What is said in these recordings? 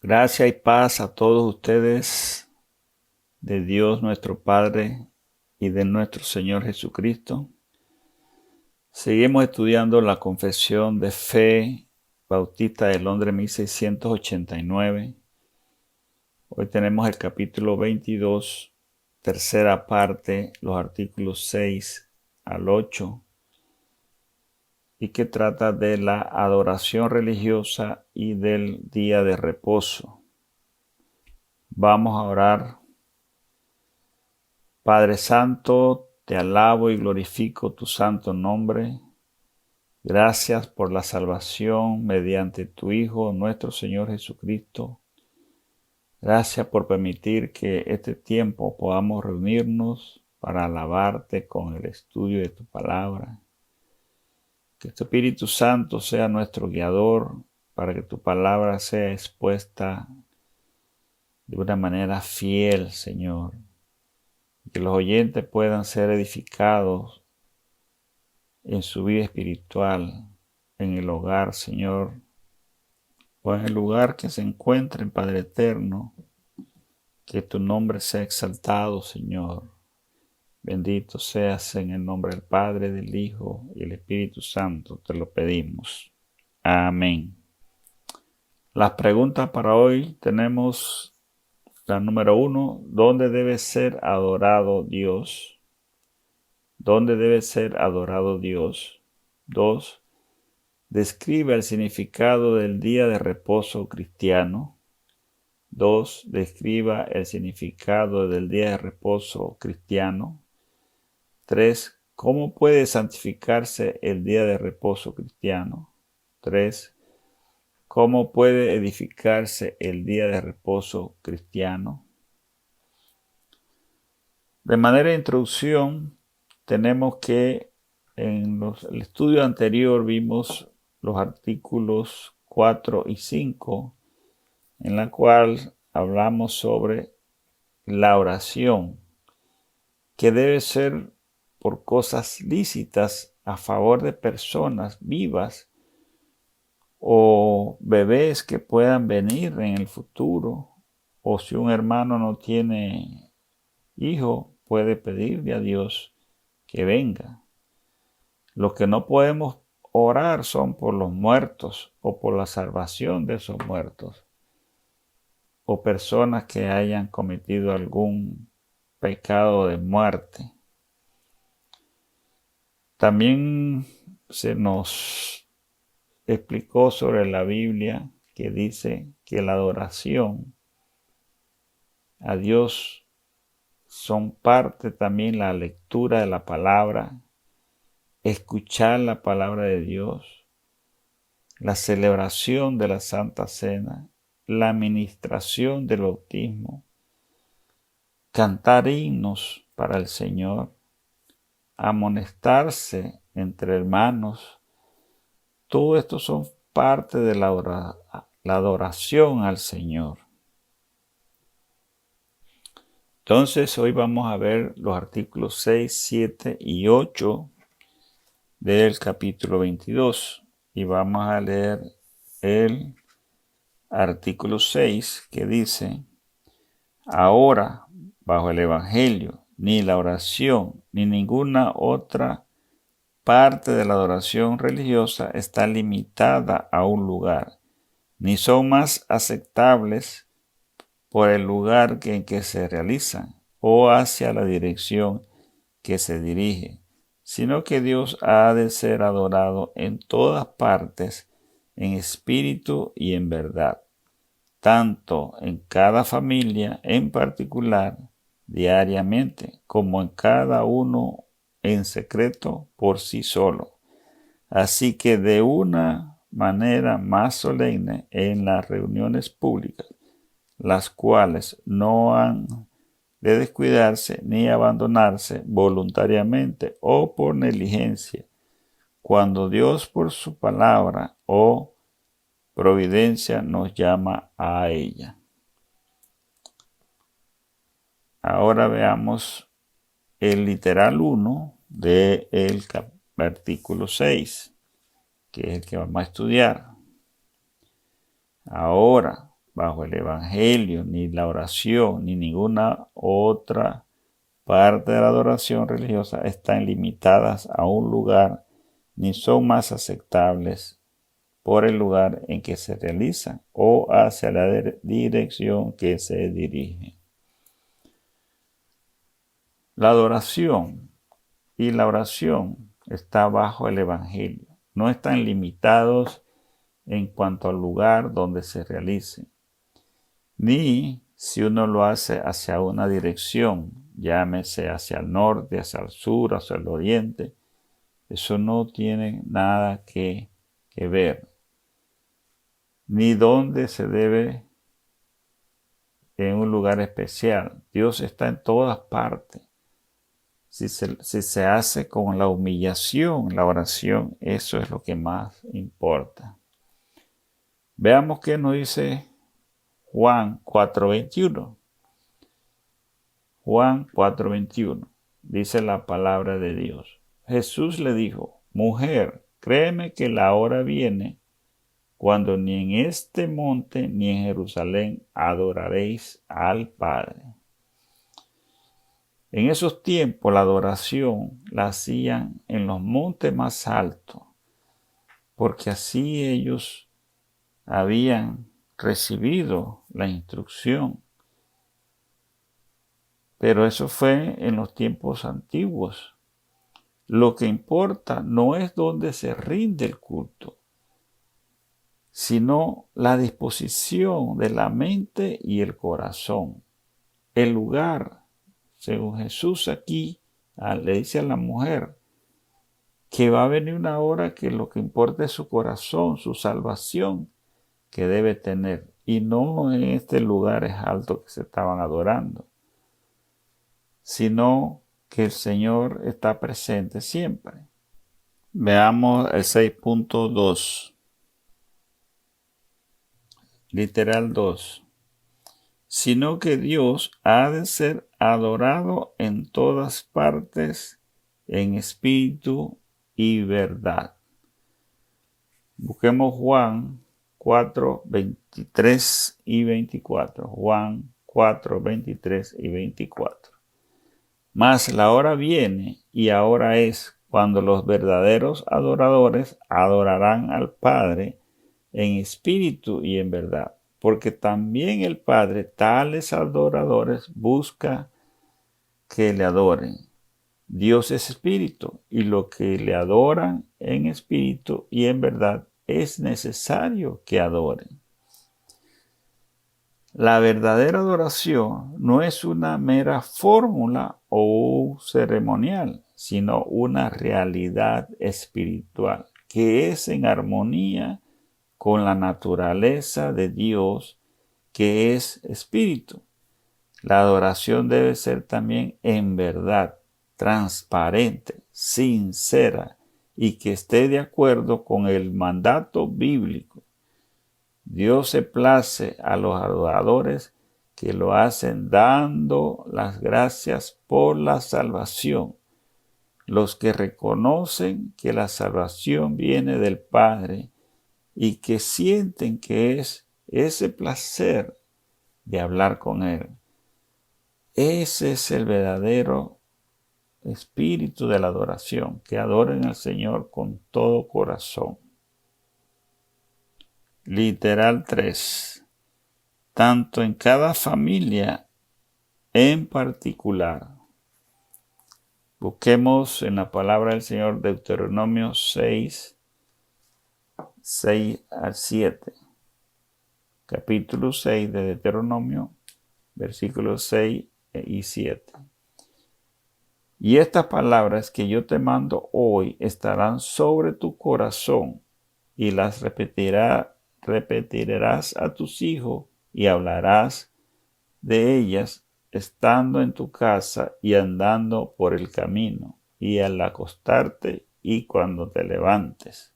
Gracia y paz a todos ustedes, de Dios nuestro Padre y de nuestro Señor Jesucristo. Seguimos estudiando la Confesión de Fe Bautista de Londres 1689. Hoy tenemos el capítulo 22, tercera parte, los artículos 6 al 8, y que trata de la adoración religiosa y del día de reposo. Vamos a orar. Padre Santo, te alabo y glorifico tu santo nombre. Gracias por la salvación mediante tu Hijo, nuestro Señor Jesucristo. Gracias por permitir que este tiempo podamos reunirnos para alabarte con el estudio de tu palabra. Que tu Espíritu Santo sea nuestro guiador para que tu palabra sea expuesta de una manera fiel, Señor. Que los oyentes puedan ser edificados en su vida espiritual, en el hogar, Señor, o en el lugar que se encuentren, Padre eterno. Que tu nombre sea exaltado, Señor. Bendito seas en el nombre del Padre, del Hijo y del Espíritu Santo. Te lo pedimos. Amén. Las preguntas para hoy tenemos la número 1. ¿Dónde debe ser adorado Dios? ¿Dónde debe ser adorado Dios? 2. Describe el significado del día de reposo cristiano. 2. Describa el significado del día de reposo cristiano. 3. ¿Cómo puede santificarse el día de reposo cristiano? 3. ¿Cómo puede edificarse el día de reposo cristiano? De manera de introducción, tenemos que en el estudio anterior vimos los artículos 4 y 5, en la cual hablamos sobre la oración, que debe ser por cosas lícitas a favor de personas vivas o bebés que puedan venir en el futuro, o si un hermano no tiene hijo, puede pedirle a Dios que venga. Lo que no podemos orar son por los muertos o por la salvación de esos muertos, o personas que hayan cometido algún pecado de muerte. También se nos explicó sobre la Biblia que dice que la adoración a Dios son parte también la lectura de la palabra, escuchar la palabra de Dios, la celebración de la Santa Cena, la administración del bautismo, cantar himnos para el Señor, amonestarse entre hermanos. Todo esto son parte de la adoración al Señor. Entonces hoy vamos a ver los artículos 6, 7 y 8 del capítulo 22 y vamos a leer el artículo 6 que dice: ahora, bajo el Evangelio, ni la oración ni ninguna otra parte de la adoración religiosa está limitada a un lugar, ni son más aceptables por el lugar en que se realizan o hacia la dirección que se dirige, sino que Dios ha de ser adorado en todas partes, en espíritu y en verdad, tanto en cada familia en particular, diariamente, como en cada uno en secreto por sí solo. Así que de una manera más solemne en las reuniones públicas, las cuales no han de descuidarse ni abandonarse voluntariamente o por negligencia, cuando Dios por su palabra o providencia nos llama a ella. Ahora veamos el literal 1 del artículo 6, que es el que vamos a estudiar. Ahora, bajo el Evangelio, ni la oración, ni ninguna otra parte de la adoración religiosa están limitadas a un lugar, ni son más aceptables por el lugar en que se realizan o hacia la dirección que se dirige. La adoración y la oración está bajo el Evangelio. No están limitados en cuanto al lugar donde se realice, ni si uno lo hace hacia una dirección, llámese hacia el norte, hacia el sur, hacia el oriente. Eso no tiene nada que ver. Ni dónde se debe en un lugar especial. Dios está en todas partes. Si se hace con la humillación, la oración, eso es lo que más importa. Veamos qué nos dice Juan 4:21. Juan 4:21. Dice la palabra de Dios. Jesús le dijo: Mujer, créeme que la hora viene cuando ni en este monte ni en Jerusalén adoraréis al Padre. En esos tiempos la adoración la hacían en los montes más altos, porque así ellos habían recibido la instrucción. Pero eso fue en los tiempos antiguos. Lo que importa no es dónde se rinde el culto, sino la disposición de la mente y el corazón. El lugar, según Jesús aquí, le dice a la mujer que va a venir una hora que lo que importa es su corazón, su salvación que debe tener, y no en este lugares altos que se estaban adorando, sino que el Señor está presente siempre. Veamos el 6.2. Literal 2. Sino que Dios ha de ser adorado en todas partes, en espíritu y verdad. Busquemos Juan 4, 23 y 24. Juan 4, 23 y 24. Mas la hora viene y ahora es cuando los verdaderos adoradores adorarán al Padre en espíritu y en verdad, porque también el Padre tales adoradores busca que le adoren. Dios es espíritu, y lo que le adoran en espíritu y en verdad es necesario que adoren. La verdadera adoración no es una mera fórmula o un ceremonial, sino una realidad espiritual que es en armonía con la naturaleza de Dios, que es espíritu. La adoración debe ser también en verdad, transparente, sincera y que esté de acuerdo con el mandato bíblico. Dios se place a los adoradores que lo hacen dando las gracias por la salvación, los que reconocen que la salvación viene del Padre y que sienten que es ese placer de hablar con Él. Ese es el verdadero espíritu de la adoración, que adoren al Señor con todo corazón. Literal 3. Tanto en cada familia en particular. Busquemos en la palabra del Señor Deuteronomio 6 al 7. Capítulo 6 de Deuteronomio, versículos 6 y 7. Y estas palabras que yo te mando hoy estarán sobre tu corazón, y las repetirás a tus hijos y hablarás de ellas estando en tu casa y andando por el camino y al acostarte y cuando te levantes.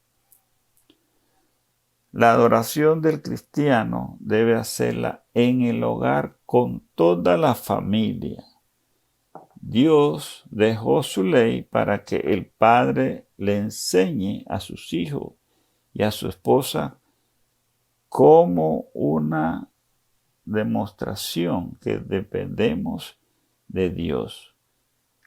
La adoración del cristiano debe hacerla en el hogar con toda la familia. Dios dejó su ley para que el padre le enseñe a sus hijos y a su esposa cómo una demostración que dependemos de Dios.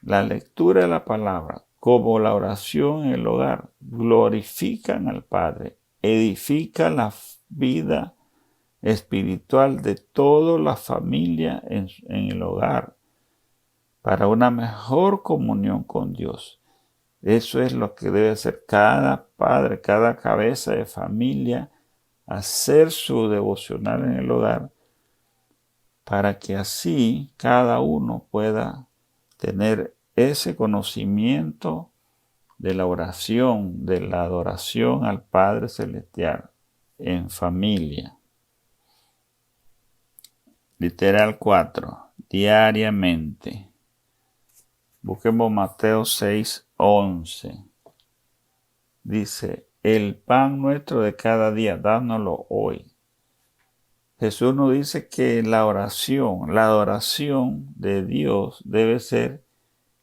La lectura de la palabra, como la oración en el hogar, glorifican al Padre, edifican la vida espiritual de toda la familia en el hogar para una mejor comunión con Dios. Eso es lo que debe hacer cada padre, cada cabeza de familia, hacer su devocional en el hogar, para que así cada uno pueda tener ese conocimiento de la oración, de la adoración al Padre Celestial en familia. Literal 4. Diariamente. Busquemos Mateo 6:11. Dice, el pan nuestro de cada día, dánoslo hoy. Jesús nos dice que la adoración de Dios debe ser,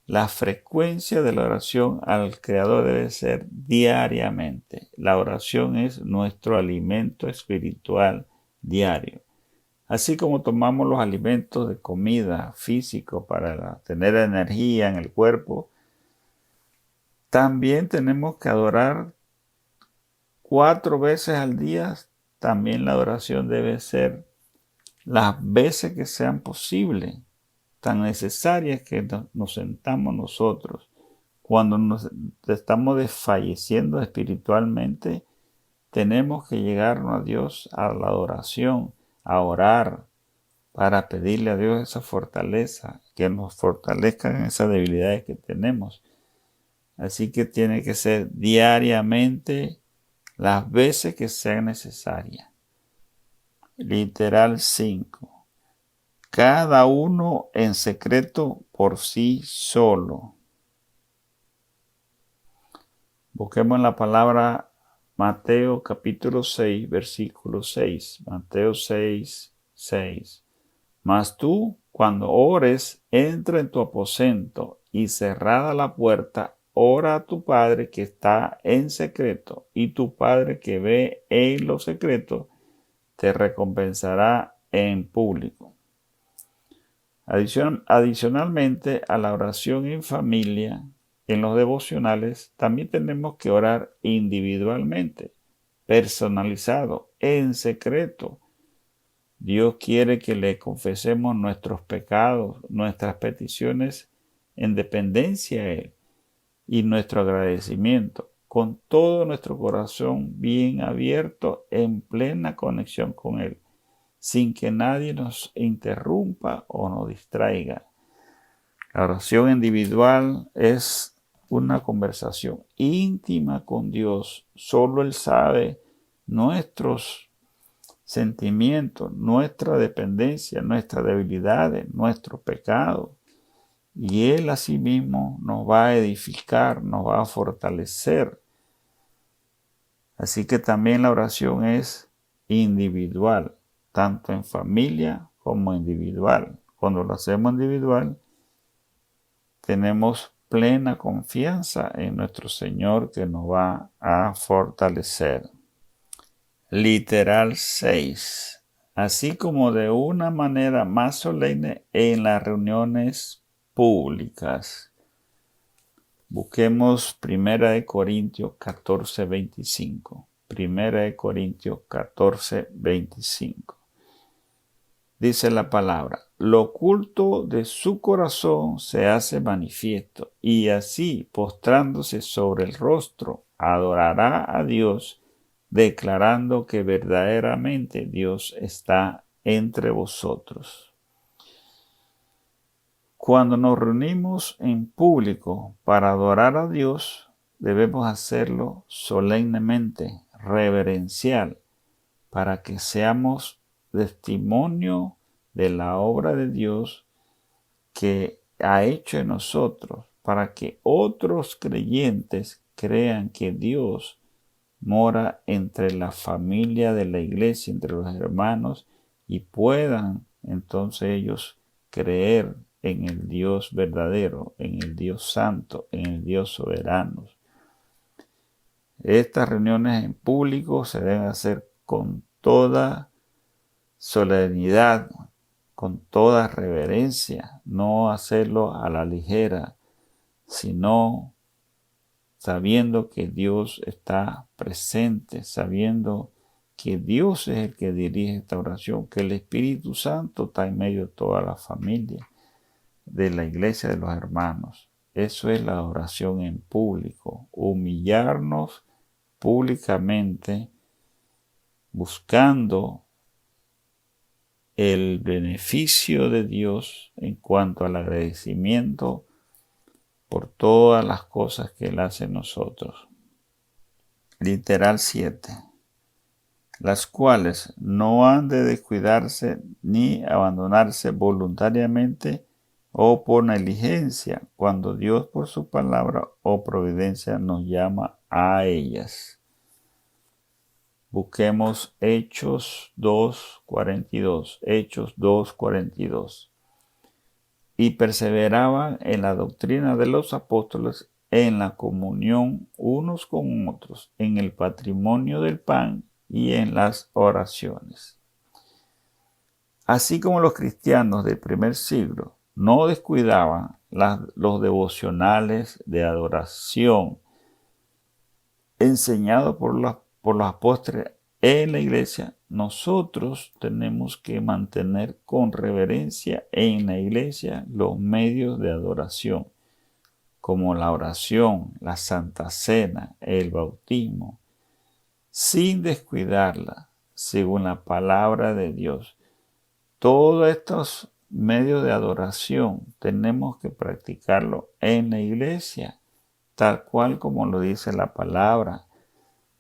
la frecuencia de la oración al Creador debe ser diariamente. La oración es nuestro alimento espiritual diario. Así como tomamos los alimentos de comida físico para tener energía en el cuerpo, también tenemos que adorar 4 veces al día. También la adoración debe ser las veces que sean posibles, tan necesarias que nos sentamos nosotros. Cuando nos estamos desfalleciendo espiritualmente, tenemos que llegarnos a Dios, a la adoración, a orar, para pedirle a Dios esa fortaleza, que nos fortalezca en esas debilidades que tenemos. Así que tiene que ser diariamente, las veces que sean necesarias. Literal 5. Cada uno en secreto por sí solo. Busquemos la palabra Mateo capítulo 6, versículo 6. Mateo 6, 6. Mas tú, cuando ores, entra en tu aposento y cerrada la puerta, ora a tu Padre que está en secreto, y tu Padre que ve en lo secreto te recompensará en público. Adicionalmente a la oración en familia, en los devocionales, también tenemos que orar individualmente, personalizado, en secreto. Dios quiere que le confesemos nuestros pecados, nuestras peticiones en dependencia a Él y nuestro agradecimiento, con todo nuestro corazón bien abierto, en plena conexión con Él, sin que nadie nos interrumpa o nos distraiga. La oración individual es una conversación íntima con Dios. Solo Él sabe nuestros sentimientos, nuestra dependencia, nuestras debilidades, nuestros pecados. Y Él asimismo nos va a edificar, nos va a fortalecer. Así que también la oración es individual, tanto en familia como individual. Cuando lo hacemos individual, tenemos plena confianza en nuestro Señor que nos va a fortalecer. Literal 6. Así como de una manera más solemne en las reuniones públicas. Busquemos 1 Corintios 14:25. 1 Corintios 14:25. Dice la palabra, lo oculto de su corazón se hace manifiesto, y así, postrándose sobre el rostro, adorará a Dios, declarando que verdaderamente Dios está entre vosotros. Cuando nos reunimos en público para adorar a Dios, debemos hacerlo solemnemente, reverencial, para que seamos testimonio de la obra de Dios que ha hecho en nosotros, para que otros creyentes crean que Dios mora entre la familia de la iglesia, entre los hermanos, y puedan entonces ellos creer en el Dios verdadero, en el Dios santo, en el Dios soberano. Estas reuniones en público se deben hacer con toda solemnidad, con toda reverencia, no hacerlo a la ligera, sino sabiendo que Dios está presente, sabiendo que Dios es el que dirige esta oración, que el Espíritu Santo está en medio de toda la familia, de la iglesia de los hermanos. Eso es la oración en público, humillarnos públicamente, buscando el beneficio de Dios en cuanto al agradecimiento por todas las cosas que Él hace en nosotros. Literal 7. Las cuales no han de descuidarse ni abandonarse voluntariamente o por negligencia, cuando Dios por su palabra o providencia nos llama a ellas. Busquemos Hechos 2:42. Hechos 2:42. Y perseveraban en la doctrina de los apóstoles, en la comunión unos con otros, en el patrimonio del pan y en las oraciones. Así como los cristianos del primer siglo no descuidaban los devocionales de adoración enseñados por los apóstoles en la iglesia, nosotros tenemos que mantener con reverencia en la iglesia los medios de adoración, como la oración, la Santa Cena, el bautismo, sin descuidarla, según la palabra de Dios. Todos estos medios de adoración tenemos que practicarlo en la iglesia, tal cual como lo dice la palabra,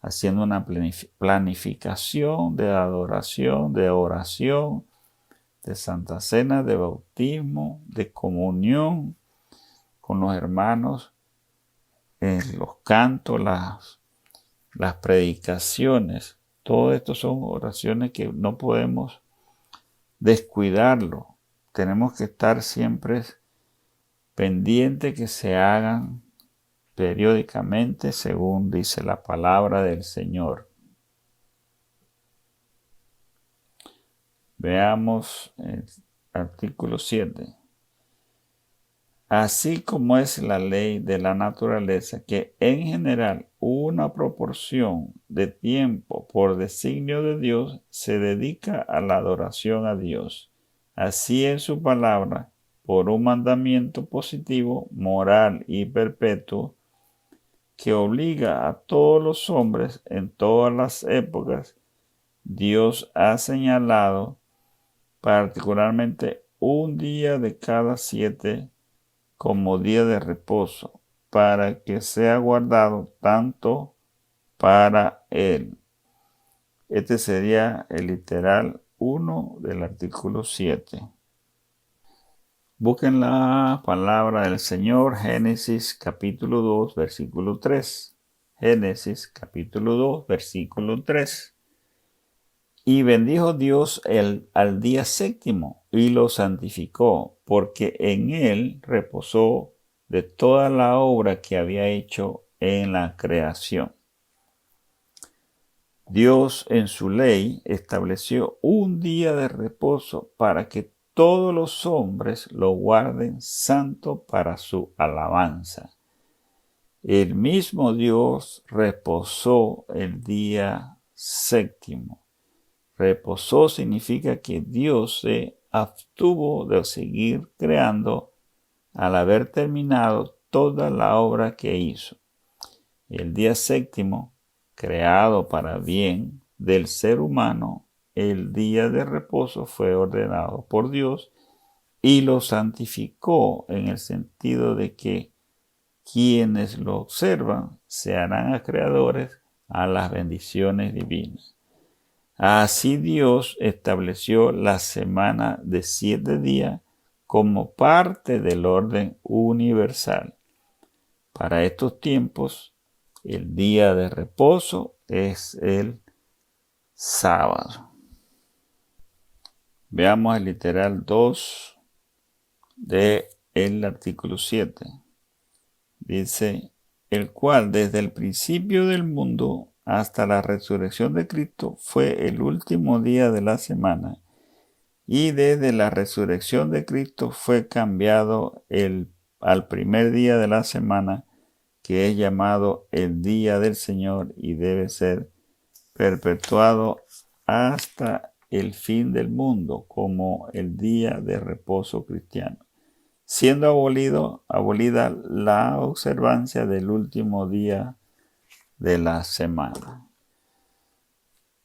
haciendo una planificación de adoración, de oración, de Santa Cena, de bautismo, de comunión con los hermanos, los cantos, las predicaciones. Todo esto son oraciones que no podemos descuidarlo. Tenemos que estar siempre pendientes que se hagan periódicamente según dice la palabra del Señor. Veamos el artículo 7. Así como es la ley de la naturaleza, que en general una proporción de tiempo por designio de Dios se dedica a la adoración a Dios. Así es su palabra, por un mandamiento positivo, moral y perpetuo, que obliga a todos los hombres en todas las épocas, Dios ha señalado particularmente un día de cada 7 como día de reposo, para que sea guardado tanto para él. Este sería el literal 1 del artículo 7. Busquen la palabra del Señor, Génesis capítulo 2, versículo 3. Génesis capítulo 2, versículo 3. Y bendijo Dios al día séptimo y lo santificó, porque en él reposó de toda la obra que había hecho en la creación. Dios en su ley estableció un día de reposo para que todos los hombres lo guarden santo para su alabanza. El mismo Dios reposó el día séptimo. Reposó significa que Dios se abstuvo de seguir creando al haber terminado toda la obra que hizo. El día séptimo, creado para bien del ser humano, el día de reposo fue ordenado por Dios y lo santificó en el sentido de que quienes lo observan se harán acreedores a las bendiciones divinas. Así Dios estableció la semana de 7 días como parte del orden universal. Para estos tiempos, el día de reposo es el sábado. Veamos el literal 2 del artículo 7. Dice, el cual desde el principio del mundo hasta la resurrección de Cristo fue el último día de la semana y desde la resurrección de Cristo fue cambiado al primer día de la semana, que es llamado el día del Señor y debe ser perpetuado hasta el fin del mundo como el día de reposo cristiano, siendo abolida la observancia del último día de la semana.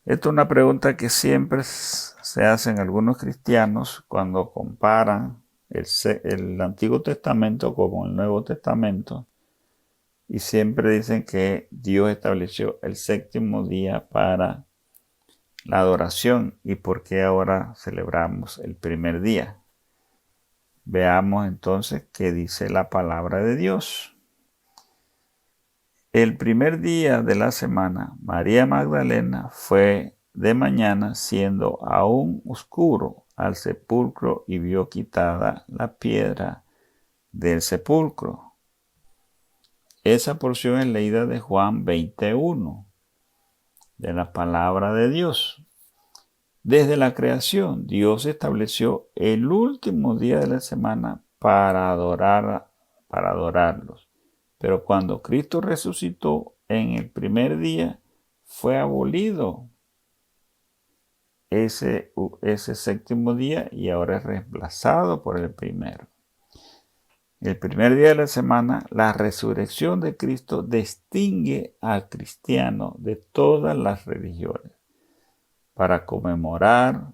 Esta es una pregunta que siempre se hacen algunos cristianos cuando comparan el Antiguo Testamento con el Nuevo Testamento, y siempre dicen que Dios estableció el séptimo día para la adoración y por qué ahora celebramos el primer día. Veamos entonces qué dice la palabra de Dios. El primer día de la semana, María Magdalena fue de mañana, siendo aún oscuro, al sepulcro y vio quitada la piedra del sepulcro. Esa porción es leída de Juan 21, de la palabra de Dios. Desde la creación, Dios estableció el último día de la semana para adorarlos. Pero cuando Cristo resucitó en el primer día, fue abolido ese séptimo día y ahora es reemplazado por el primero. El primer día de la semana, la resurrección de Cristo distingue al cristiano de todas las religiones. Para conmemorar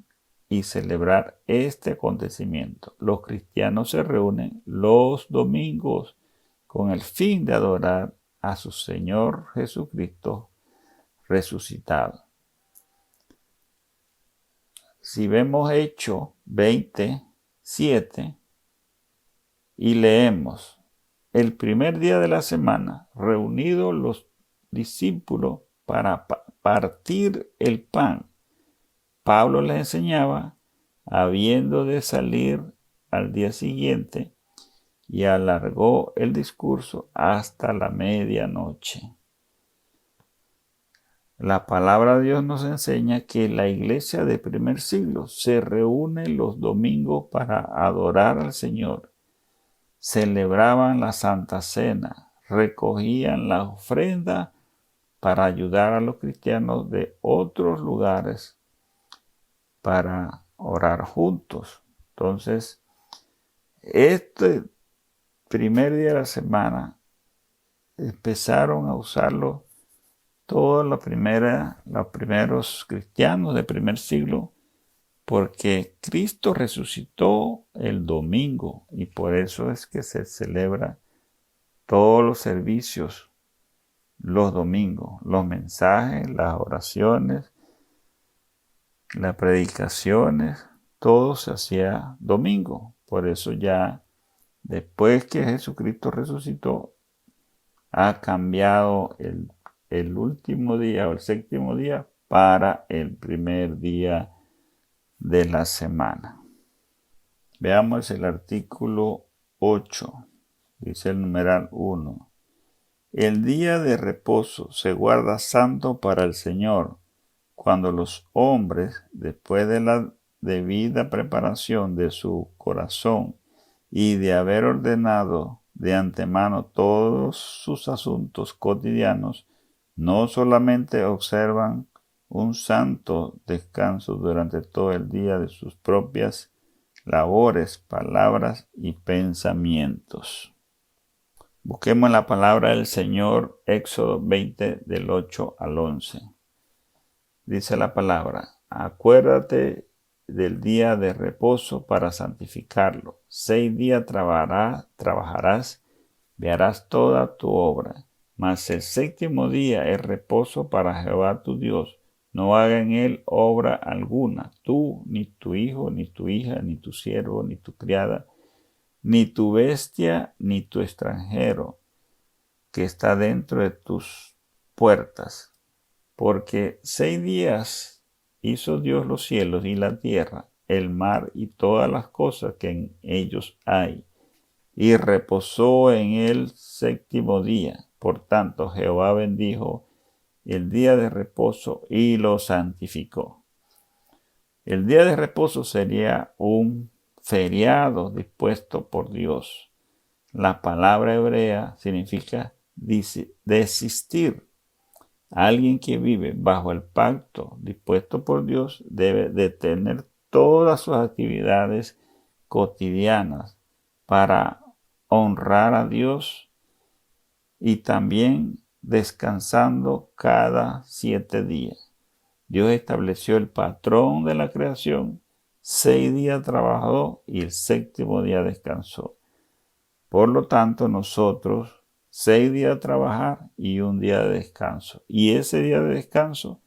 y celebrar este acontecimiento, los cristianos se reúnen los domingos con el fin de adorar a su Señor Jesucristo resucitado. Si vemos Hechos 27 y leemos: el primer día de la semana, reunidos los discípulos para partir el pan, Pablo les enseñaba, habiendo de salir al día siguiente, y alargó el discurso hasta la medianoche. La palabra de Dios nos enseña que la iglesia del primer siglo se reúne los domingos para adorar al Señor. Celebraban la Santa Cena, recogían la ofrenda para ayudar a los cristianos de otros lugares para orar juntos. Entonces, este primer día de la semana empezaron a usarlo todos los primeros cristianos del primer siglo, porque Cristo resucitó el domingo y por eso es que se celebra todos los servicios los domingos, los mensajes, las oraciones, las predicaciones, todo se hacía domingo. Por eso ya después que Jesucristo resucitó, ha cambiado el último día o el séptimo día para el primer día de la semana. Veamos el artículo 8. Dice el numeral 1. El día de reposo se guarda santo para el Señor, cuando los hombres, después de la debida preparación de su corazón y de haber ordenado de antemano todos sus asuntos cotidianos, no solamente observan un santo descanso durante todo el día de sus propias labores, palabras y pensamientos. Busquemos la palabra del Señor, Éxodo 20, del 8 al 11. Dice la palabra: acuérdate del día de reposo para santificarlo. 6 días trabajarás y harás toda tu obra. Mas el séptimo día es reposo para Jehová tu Dios. No haga en él obra alguna, tú, ni tu hijo, ni tu hija, ni tu siervo, ni tu criada, ni tu bestia, ni tu extranjero, que está dentro de tus puertas. Porque 6 días hizo Dios los cielos y la tierra, el mar y todas las cosas que en ellos hay, y reposó en el séptimo día. Por tanto, Jehová bendijo el día de reposo y lo santificó. El día de reposo sería un feriado dispuesto por Dios. La palabra hebrea significa desistir. Alguien que vive bajo el pacto dispuesto por Dios debe detener todas sus actividades cotidianas para honrar a Dios y también descansando cada 7 días. Dios estableció el patrón de la creación, 6 días trabajó y el 7º día descansó. Por lo tanto, nosotros 6 días de trabajar y 1 día de descanso. Y ese día de descanso,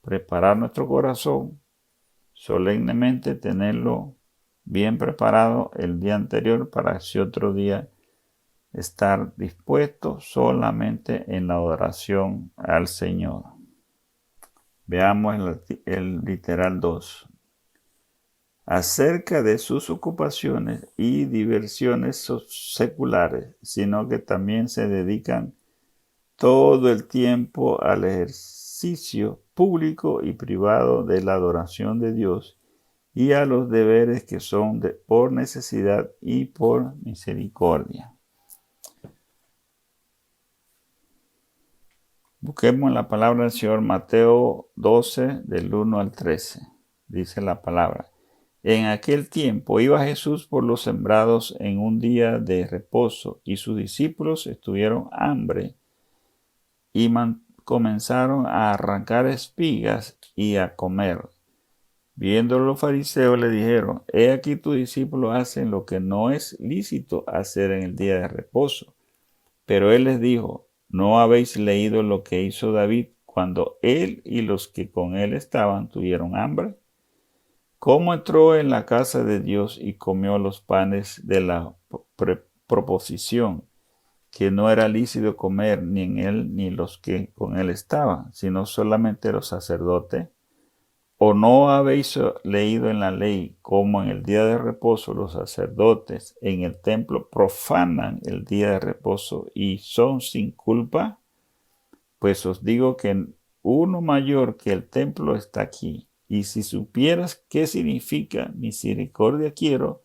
preparar nuestro corazón, solemnemente tenerlo bien preparado el día anterior para ese otro día estar dispuesto solamente en la adoración al Señor. Veamos el literal 2. Acerca de sus ocupaciones y diversiones seculares, sino que también se dedican todo el tiempo al ejercicio público y privado de la adoración de Dios y a los deberes que son por necesidad y por misericordia. Busquemos la palabra del Señor, Mateo 12, del 1 al 13. Dice la palabra. En aquel tiempo iba Jesús por los sembrados en un día de reposo, y sus discípulos estuvieron hambre y comenzaron a arrancar espigas y a comer. Viéndolo los fariseos le dijeron, he aquí tus discípulos hacen lo que no es lícito hacer en el día de reposo. Pero él les dijo, ¿no habéis leído lo que hizo David cuando él y los que con él estaban tuvieron hambre? ¿Cómo entró en la casa de Dios y comió los panes de la proposición, que no era lícito comer ni en él ni los que con él estaban, sino solamente los sacerdotes? ¿O no habéis leído en la ley cómo en el día de reposo los sacerdotes en el templo profanan el día de reposo y son sin culpa? Pues os digo que uno mayor que el templo está aquí. Y si supieras qué significa misericordia quiero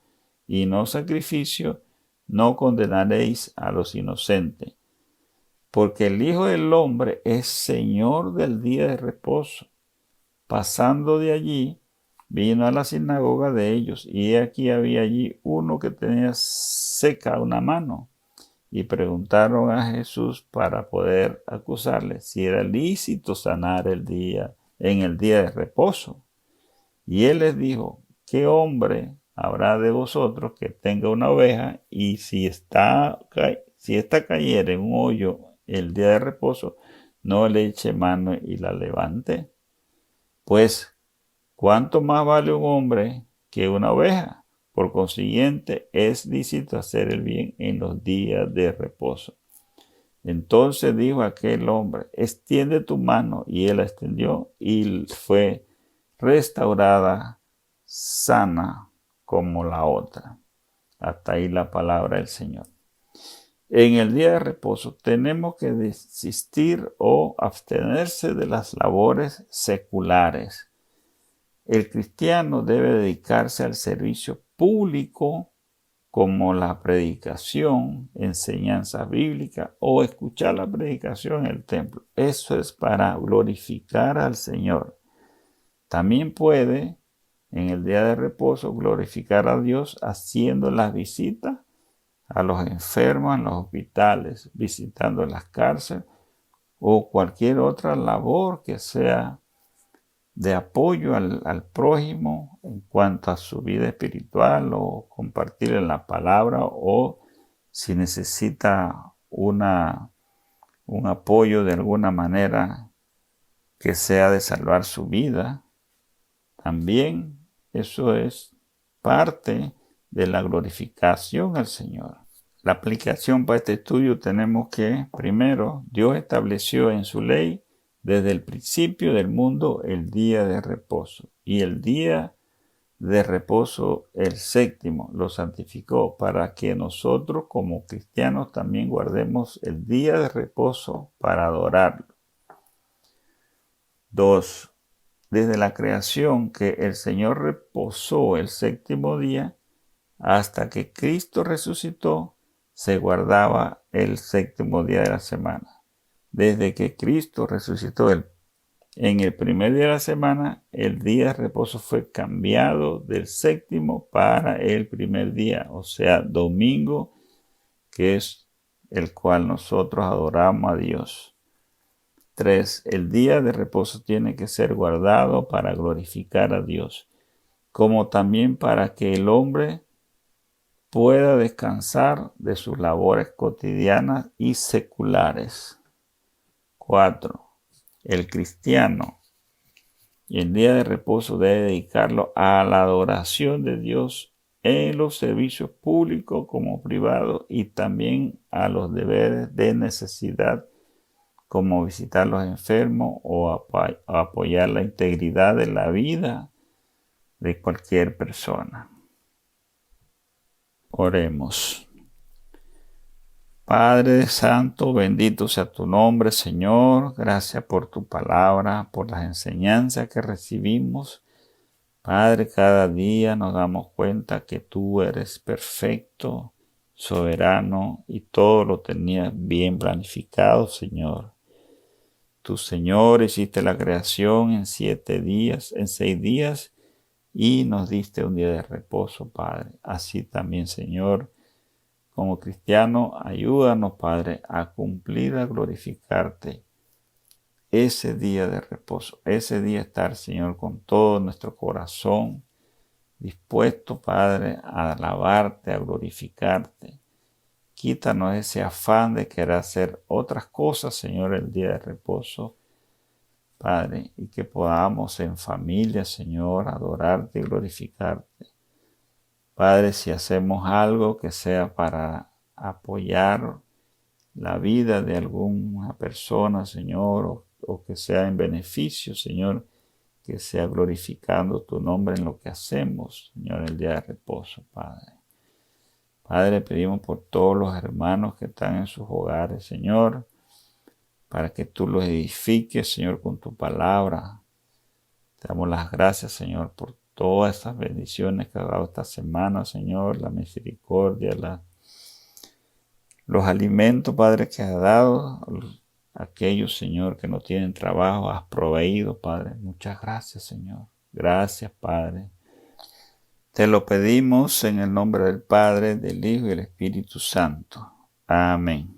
y no sacrificio, no condenaréis a los inocentes. Porque el Hijo del Hombre es Señor del día de reposo. Pasando de allí, vino a la sinagoga de ellos, y aquí había allí uno que tenía seca una mano. Y preguntaron a Jesús para poder acusarle si era lícito sanar en el día de reposo. Y él les dijo, ¿qué hombre habrá de vosotros que tenga una oveja y si esta cayere en un hoyo el día de reposo, no le eche mano y la levante? Pues, ¿cuánto más vale un hombre que una oveja? Por consiguiente, es lícito hacer el bien en los días de reposo. Entonces dijo aquel hombre, extiende tu mano, y él la extendió y fue restaurada, sana como la otra. Hasta ahí la palabra del Señor. En el día de reposo tenemos que desistir o abstenerse de las labores seculares. El cristiano debe dedicarse al servicio público como la predicación, enseñanza bíblica o escuchar la predicación en el templo. Eso es para glorificar al Señor. También puede, en el día de reposo, glorificar a Dios haciendo las visitas a los enfermos en los hospitales, visitando las cárceles o cualquier otra labor que sea de apoyo al prójimo en cuanto a su vida espiritual o compartirle la palabra o si necesita un apoyo de alguna manera que sea de salvar su vida. También eso es parte de la glorificación al Señor. La aplicación para este estudio tenemos que, primero, Dios estableció en su ley desde el principio del mundo el día de reposo. Y el día de reposo, el 7º, lo santificó para que nosotros como cristianos también guardemos el día de reposo para adorarlo. 2. desde la creación que el Señor reposó el séptimo día hasta que Cristo resucitó, se guardaba el séptimo día de la semana. Desde que Cristo resucitó en el primer día de la semana, el día de reposo fue cambiado del séptimo para el primer día, o sea, domingo, que es el cual nosotros adoramos a Dios. 3. El día de reposo tiene que ser guardado para glorificar a Dios, como también para que el hombre pueda descansar de sus labores cotidianas y seculares. 4. El cristiano y el día de reposo debe dedicarlo a la adoración de Dios en los servicios públicos como privados y también a los deberes de necesidad como visitar a los enfermos o apoyar la integridad de la vida de cualquier persona. Oremos. Padre Santo, bendito sea tu nombre, Señor. Gracias por tu palabra, por las enseñanzas que recibimos. Padre, cada día nos damos cuenta que tú eres perfecto, soberano y todo lo tenías bien planificado, Señor. Tú, Señor, hiciste la creación en 6 días y nos diste un día de reposo, Padre. Así también, Señor, como cristiano, ayúdanos, Padre, a cumplir, a glorificarte ese día de reposo, ese día estar, Señor, con todo nuestro corazón dispuesto, Padre, a alabarte, a glorificarte. Quítanos ese afán de querer hacer otras cosas, Señor, el día de reposo, Padre, y que podamos en familia, Señor, adorarte y glorificarte. Padre, si hacemos algo que sea para apoyar la vida de alguna persona, Señor, o que sea en beneficio, Señor, que sea glorificando tu nombre en lo que hacemos, Señor, el día de reposo, Padre. Padre, pedimos por todos los hermanos que están en sus hogares, Señor, para que tú los edifiques, Señor, con tu palabra. Te damos las gracias, Señor, por todas estas bendiciones que has dado esta semana, Señor, la misericordia, los alimentos, Padre, que has dado a aquellos, Señor, que no tienen trabajo, has proveído, Padre. Muchas gracias, Señor. Gracias, Padre. Te lo pedimos en el nombre del Padre, del Hijo y del Espíritu Santo. Amén.